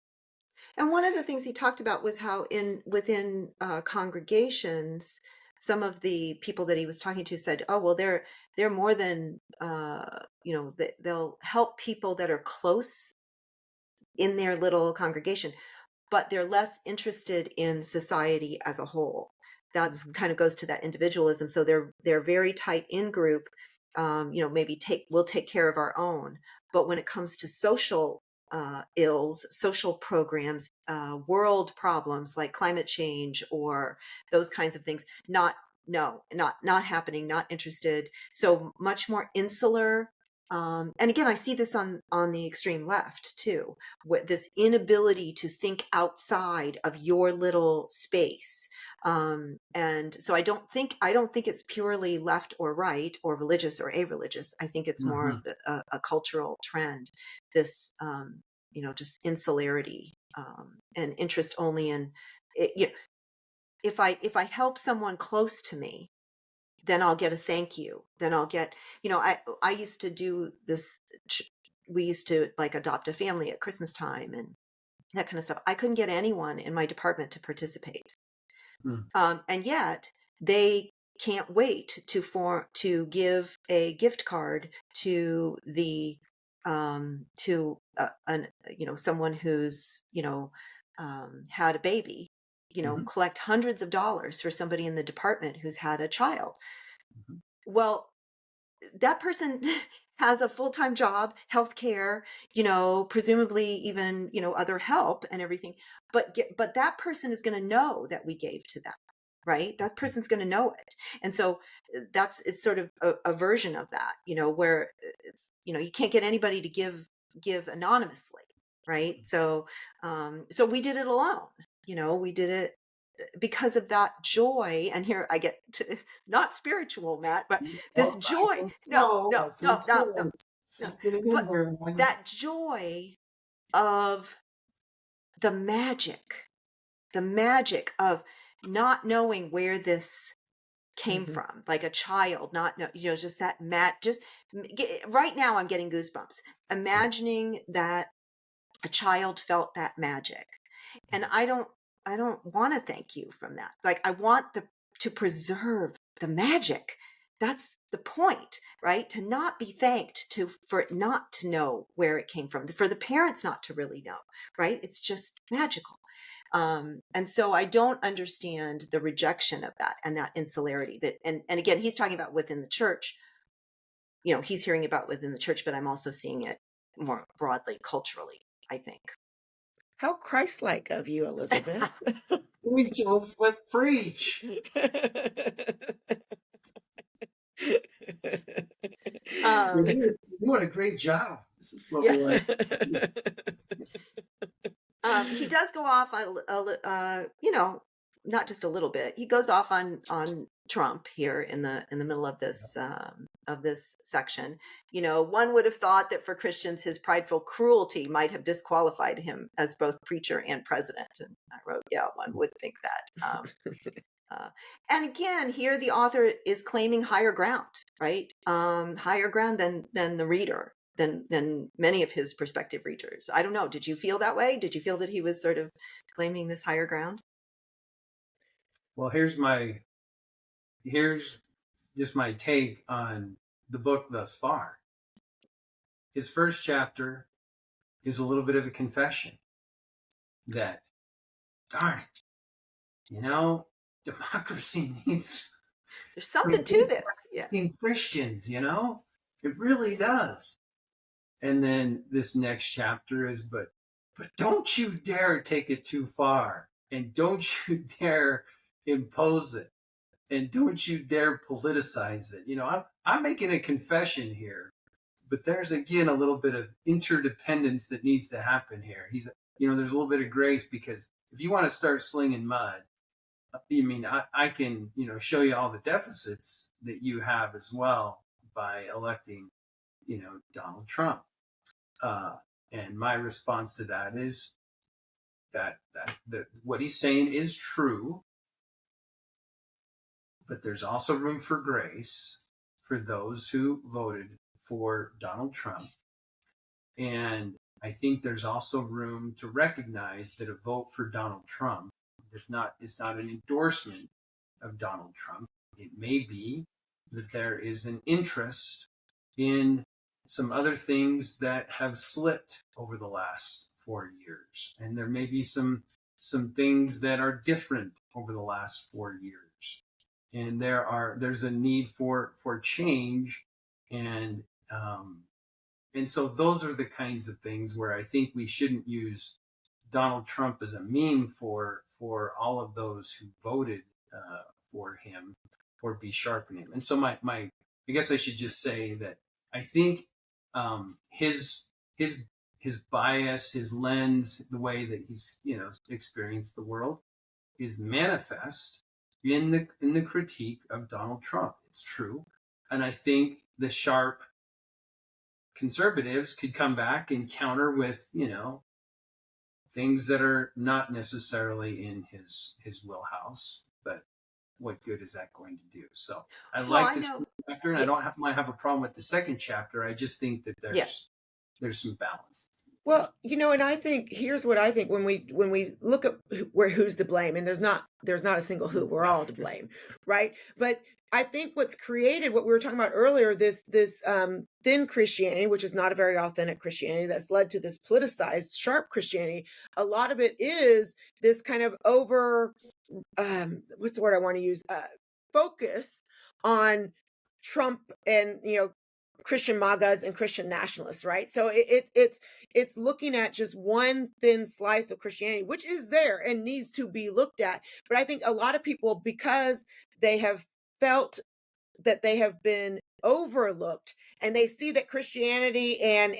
And one of the things he talked about was how within congregations, some of the people that he was talking to said, "Oh, well, they're more than they'll help people that are close in their little congregation, but they're less interested in society as a whole." That's kind of goes to that individualism. So they're very tight in group. Maybe we'll take care of our own, but when it comes to social ills, social programs, world problems like climate change or those kinds of things, not happening, not interested. So much more insular. And again, I see this on the extreme left too, this inability to think outside of your little space. And so I don't think it's purely left or right or religious or a-religious. I think it's more of a cultural trend, this just insularity, and interest only in it. If I help someone close to me, then I'll get a thank you. Then I'll get, I used to do this. We used to like adopt a family at Christmas time and that kind of stuff. I couldn't get anyone in my department to participate. And yet they can't wait to give a gift card to the someone who's had a baby, collect hundreds of dollars for somebody in the department who's had a child. Well, that person has a full-time job, healthcare, presumably even, other help and everything. But that person is going to know that we gave to them, right? That person's going to know it. And so it's sort of a version of that, where it's, you can't get anybody to give anonymously, right? So we did it alone, we did it because of that joy. And here I get to, not spiritual, Matt, but this joy. No. But that joy of the magic of not knowing where this came from, like a child, not know, just that right now I'm getting goosebumps imagining that a child felt that magic. And I don't want to thank you from that. Like I want to preserve the magic that's the point, right? To not be thanked, for it not to know where it came from, for the parents not to really know, right? It's just magical. And so I don't understand the rejection of that and that insularity that, and again, he's talking about within the church, he's hearing about within the church, but I'm also seeing it more broadly culturally, I think. How Christ-like of you, Elizabeth. Preach, Elizabeth, preach. You're doing a great job. This is what we like. He does go off not just a little bit. He goes off on Trump here in the middle of this section. One would have thought that for Christians, his prideful cruelty might have disqualified him as both preacher and president. And I wrote, yeah, one would think that. And again, here the author is claiming higher ground, right? Higher ground than the reader, than many of his prospective readers. I don't know. Did you feel that way? Did you feel that he was sort of claiming this higher ground? Well, here's just my take on the book thus far. His first chapter is a little bit of a confession that, darn it, democracy needs There's something to this. Yeah. Christians, it really does. And then this next chapter is, but don't you dare take it too far, and don't you dare impose it, and don't you dare politicize it. I'm making a confession here, but there's again a little bit of interdependence that needs to happen here. There's a little bit of grace, because if you want to start slinging mud, I can, show you all the deficits that you have as well by electing, Donald Trump. And my response to that is that what he's saying is true, but there's also room for grace for those who voted for Donald Trump. And I think there's also room to recognize that a vote for Donald Trump is not an endorsement of Donald Trump. It may be that there is an interest in some other things that have slipped over the last 4 years. And there may be some things that are different over the last 4 years. And there's a need for change. And so those are the kinds of things where I think we shouldn't use Donald Trump as a meme for all of those who voted for him, or be sharpening him. And so I guess I should just say that I think his bias, his lens, the way that he's experienced the world, is manifest in the critique of Donald Trump. It's true, and I think the sharp conservatives could come back and counter with things that are not necessarily in his wheelhouse, but what good is that going to do? So I like this chapter, and I don't might have a problem with the second chapter. I just think that there's some balance. Well, and I think here's what I think when we look at who's to blame, and there's not a single who, we're all to blame, right? But I think what's created what we were talking about earlier, this thin Christianity, which is not a very authentic Christianity, that's led to this politicized, sharp Christianity. A lot of it is this kind of over, what's the word I want to use? Focus on Trump and Christian MAGAs and Christian nationalists, right? So it's looking at just one thin slice of Christianity, which is there and needs to be looked at. But I think a lot of people, because they have felt that they have been overlooked, and they see that Christianity and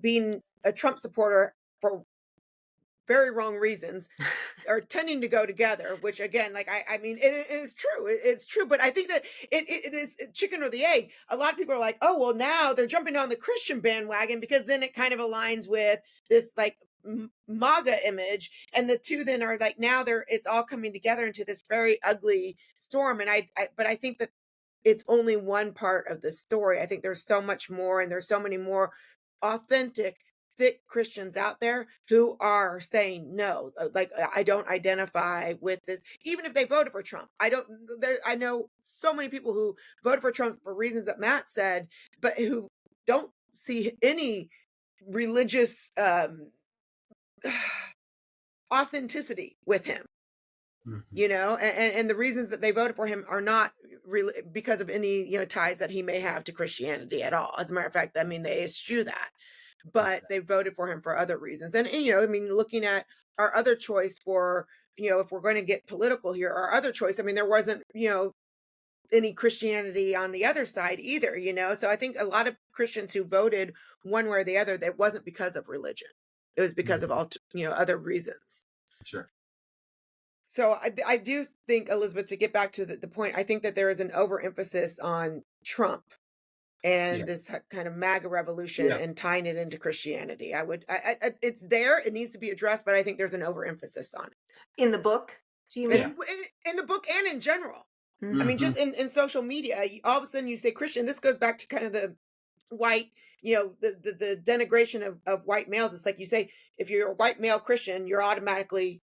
being a Trump supporter for very wrong reasons are tending to go together, which again, I mean, it is true. It's true. But I think that it is chicken or the egg. A lot of people are like, oh, well, now they're jumping on the Christian bandwagon because then it kind of aligns with this MAGA image. And the two then are now it's all coming together into this very ugly storm. And but I think that it's only one part of the story. I think there's so much more, and there's so many more authentic, thick Christians out there who are saying no, like I don't identify with this, even if they voted for Trump. I don't. I know so many people who voted for Trump for reasons that Matt said, but who don't see any religious authenticity with him. And the reasons that they voted for him are not really because of any ties that he may have to Christianity at all. As a matter of fact, I mean, they eschew that, but they voted for him for other reasons. And I mean, looking at our other choice for, if we're going to get political here, our other choice, I mean, there wasn't, any Christianity on the other side either, so I think a lot of Christians who voted one way or the other, that wasn't because of religion. It was because of all, other reasons. Sure. So I do think, Elizabeth, to get back to the point, I think that there is an overemphasis on Trump and this kind of MAGA revolution and tying it into Christianity. It's there, it needs to be addressed, but I think there's an overemphasis on it. In the book, do you mean? In the book and in general. Mm-hmm. I mean, just in social media, all of a sudden you say Christian. This goes back to kind of the white, the denigration of white males. It's like you say, if you're a white male Christian, you're automatically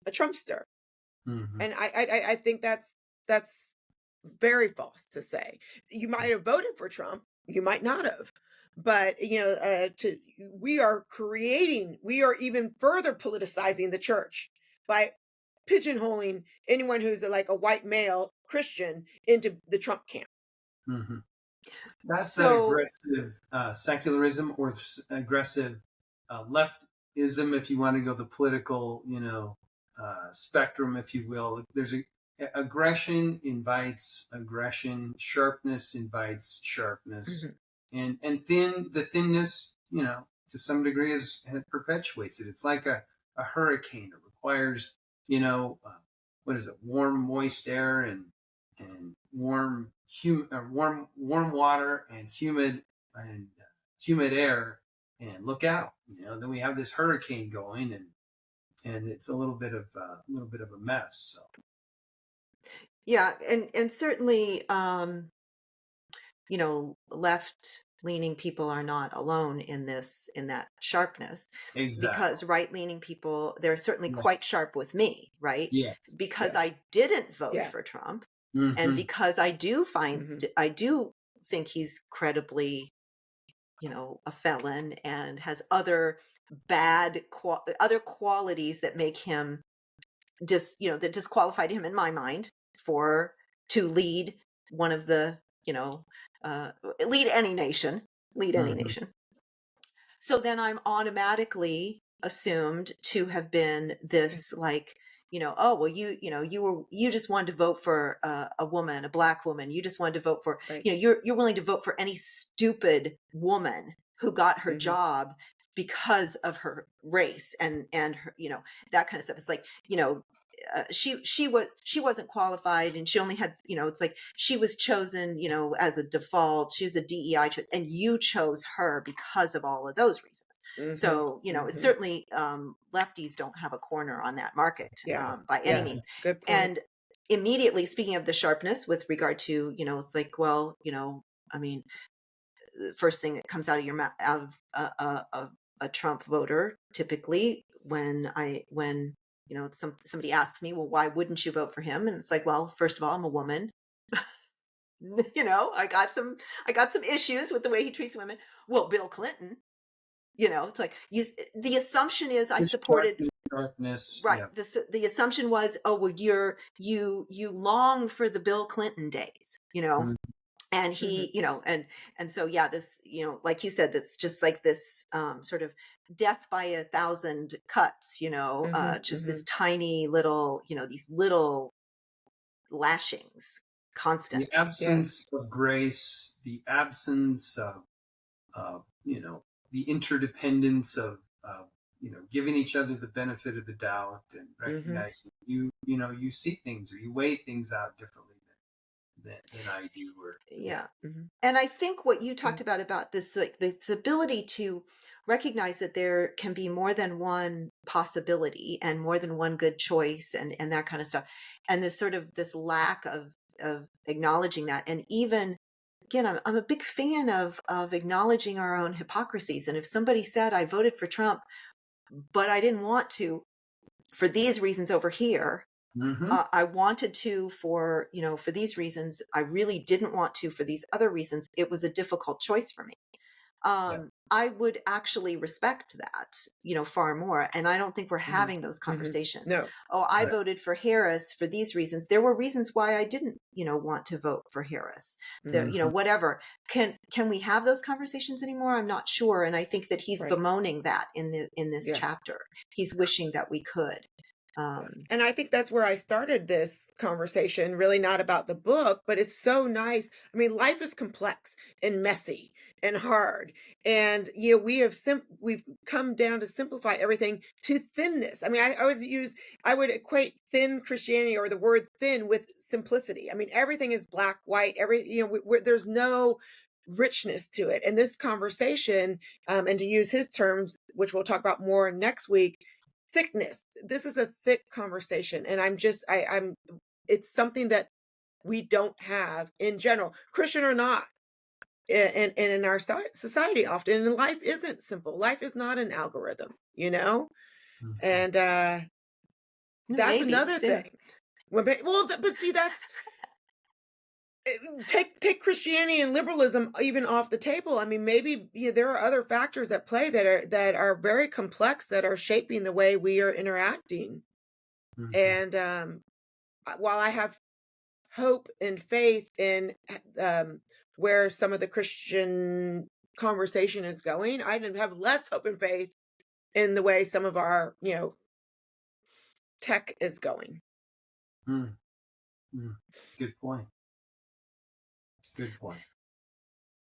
a Trumpster. And I think that's very false to say. You might have voted for Trump, you might not have, but we are even further politicizing the church by pigeonholing anyone who's like a white male Christian into the Trump camp. That's that aggressive secularism or aggressive leftism, if you want to go the political, spectrum, if you will. There's aggression invites aggression, sharpness invites sharpness, and the thinness, to some degree, it perpetuates it. It's like a hurricane. It requires, what is it? Warm, moist air and warm water and humid air, and look out. Then we have this hurricane going, and it's a little bit of a mess. So. Yeah, and certainly, left-leaning people are not alone in that sharpness. Exactly. Because right-leaning people, they're certainly quite sharp with me, right? Yes. Because I didn't vote for Trump, and because I do think he's credibly, a felon and has other bad other qualities that make him that disqualified him in my mind to lead one of the lead any nation. So then I'm automatically assumed to have been this oh, well, you just wanted to vote for a woman, a black woman. You just wanted to vote for, you're willing to vote for any stupid woman who got her job because of her race and her, that kind of stuff. It's like, she wasn't qualified, and she only had, it's like she was chosen, as a default. She was a DEI choice, and you chose her because of all of those reasons. So, it's certainly, lefties don't have a corner on that market by any means. Good point. And immediately, speaking of the sharpness with regard to, it's like, well, I mean, the first thing that comes out of your mouth, out of a Trump voter, typically when somebody asks me, well, why wouldn't you vote for him? And it's like, well, first of all, I'm a woman. I got some issues with the way he treats women. Well, Bill Clinton, it's like the assumption is I supported sharpness. Right. Yeah. The assumption was, oh, well, you long for the Bill Clinton days, and he, and so, this, like you said, that's just like this sort of death by 1,000 cuts, just this tiny little, these little lashings, constant. The absence of grace, the absence of, the interdependence of, giving each other the benefit of the doubt and recognizing you see things or you weigh things out differently than I do. And I think what you talked about this, like this ability to recognize that there can be more than one possibility and more than one good choice and that kind of stuff. And this sort of this lack of acknowledging that, and even again, I'm a big fan of acknowledging our own hypocrisies. And if somebody said, I voted for Trump, but I didn't want to for these reasons over here, Mm-hmm. I wanted to for, for these reasons, I really didn't want to for these other reasons, it was a difficult choice for me. Yeah. I would actually respect that, far more. And I don't think we're Mhm. having those Mhm. conversations. No. Oh, I Right. voted for Harris for these reasons. There were reasons why I didn't, want to vote for Harris. Mhm. Whatever. Can we have those conversations anymore? I'm not sure. And I think that he's Right. bemoaning that in this Yeah. chapter. He's wishing that we could. Yeah. And I think that's where I started this conversation, really not about the book, but it's so nice. I mean, life is complex and messy and hard. And we've come down to simplify everything to thinness. I mean, I would equate thin Christianity or the word thin with simplicity. I mean, everything is black, white, there's no richness to it. And this conversation, and to use his terms, which we'll talk about more next week, thickness. This is a thick conversation, and I'm it's something that we don't have in general, Christian or not, and in our society often. And life isn't simple. Life is not an algorithm, Mm-hmm. and that's Maybe another soon. thing. But see, that's take Christianity and liberalism even off the table. I mean, maybe there are other factors at play that are very complex, that are shaping the way we are interacting. Mm-hmm. And while I have hope and faith in where some of the Christian conversation is going, I have less hope and faith in the way some of our, tech is going. Mm-hmm. Good point. Good point.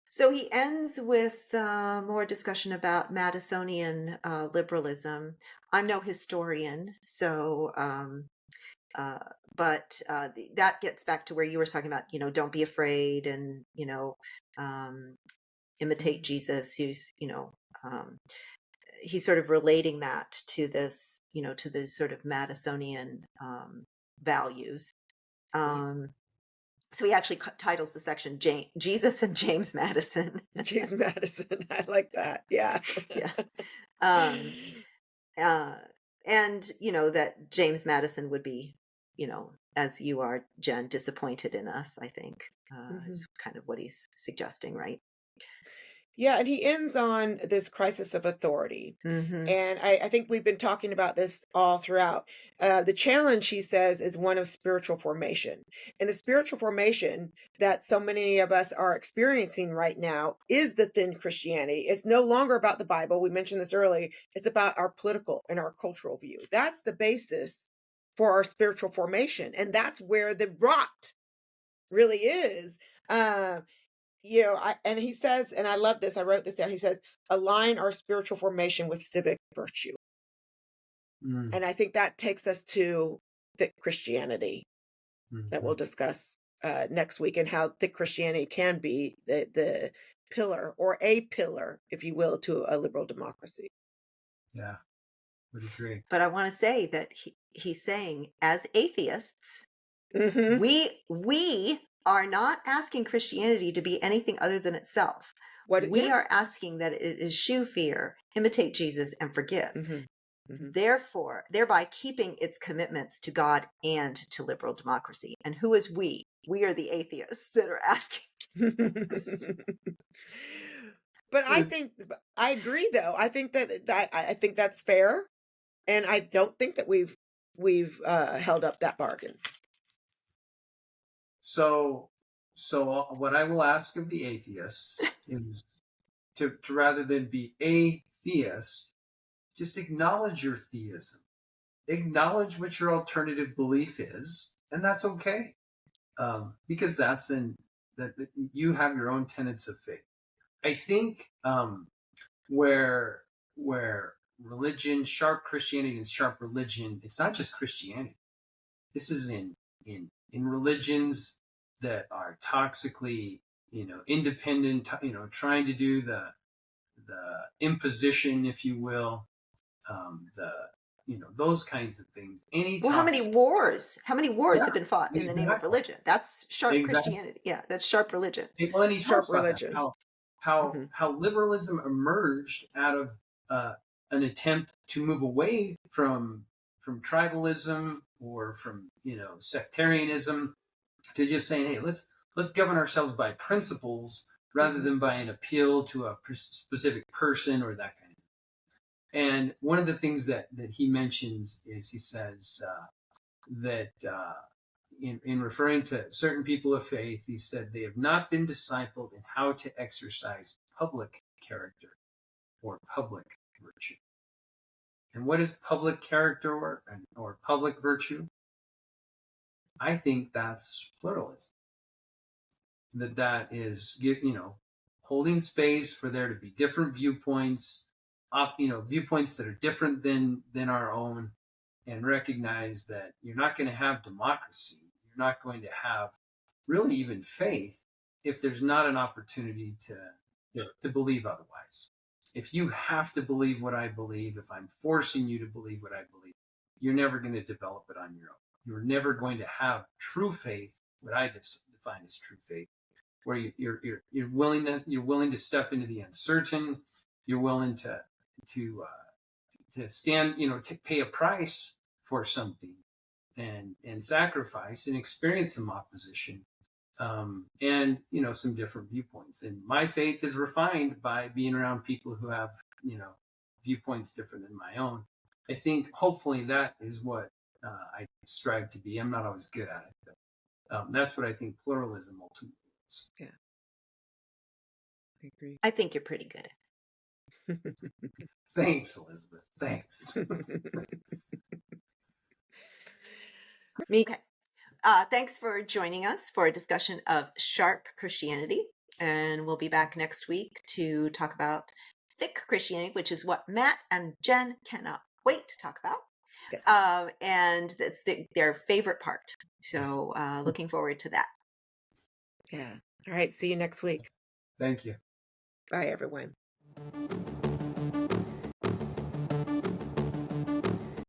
So he ends with more discussion about Madisonian liberalism. I'm no historian, so uh, but that gets back to where you were talking about, don't be afraid and, um, imitate Jesus. Um, he's sort of relating that to this, to the sort of Madisonian values. Right. So he actually titles the section Jesus and James Madison. James Madison. I like that. Yeah. Yeah. Um, uh, and, that James Madison would be, as you are, Jen, disappointed in us, I think, Mhm. is kind of what he's suggesting, right? Yeah, and he ends on this crisis of authority. Mm-hmm. And I think we've been talking about this all throughout. The challenge, he says, is one of spiritual formation. And the spiritual formation that so many of us are experiencing right now is the thin Christianity. It's no longer about the Bible. We mentioned this early. It's about our political and our cultural view. That's the basis for our spiritual formation. And that's where the rot really is. Uh, and he says, and I love this, I wrote this down. He says, align our spiritual formation with civic virtue. Mm-hmm. And I think that takes us to thick Christianity that Mm-hmm. we'll discuss next week, and how thick Christianity can be the pillar, or a pillar, if you will, to a liberal democracy. Yeah, would agree. But I want to say that he's saying, as atheists, Mm-hmm. we are not asking Christianity to be anything other than itself. We Yes. are asking that it eschew fear, imitate Jesus, and forgive. Mm-hmm. Mm-hmm. Therefore, thereby keeping its commitments to God and to liberal democracy. And who is we? We are the atheists that are asking this. But It's I agree, though. I think I think that's fair, and I don't think that we've held up that bargain. so what I will ask of the atheists is to rather than be a theist, just acknowledge your theism. Acknowledge what your alternative belief is, and that's okay. Because that you have your own tenets of faith. I think where religion, sharp Christianity and sharp religion, it's not just Christianity. This is in religions that are toxically, independent, trying to do the imposition, if you will, the those kinds of things. Any Well, how many toxic, wars? How many wars have yeah, been fought in the name of exactly, religion? That's sharp exactly. Christianity. Yeah, that's sharp religion. Well, and he Sharp talks about that, religion. how Hmm. how liberalism emerged out of an attempt to move away from tribalism or from sectarianism, to just saying, hey, let's govern ourselves by principles rather than by an appeal to a specific person or that kind of thing. And one of the things that he mentions is, he says that in referring to certain people of faith, he said they have not been discipled in how to exercise public character or public virtue. And what is public character or public virtue? I think that's pluralism. That is, holding space for there to be different viewpoints, viewpoints that are different than our own, and recognize that you're not going to have democracy. You're not going to have really even faith if there's not an opportunity to believe otherwise. If you have to believe what I believe, if I'm forcing you to believe what I believe, you're never going to develop it on your own. You're never going to have true faith, what I define as true faith, where you're willing to step into the uncertain. You're willing to stand, to pay a price for something, and sacrifice and experience some opposition, and some different viewpoints. And my faith is refined by being around people who have viewpoints different than my own. I think hopefully that is what I strive to be. I'm not always good at it, but that's what I think pluralism ultimately is. Yeah, I agree. I think you're pretty good at it. Thanks, Elizabeth. Thanks. Okay. Thanks for joining us for a discussion of sharp Christianity. And we'll be back next week to talk about thick Christianity, which is what Matt and Jen cannot wait to talk about. Yes. And that's their favorite part. So looking forward to that. Yeah. All right. See you next week. Thank you. Bye, everyone.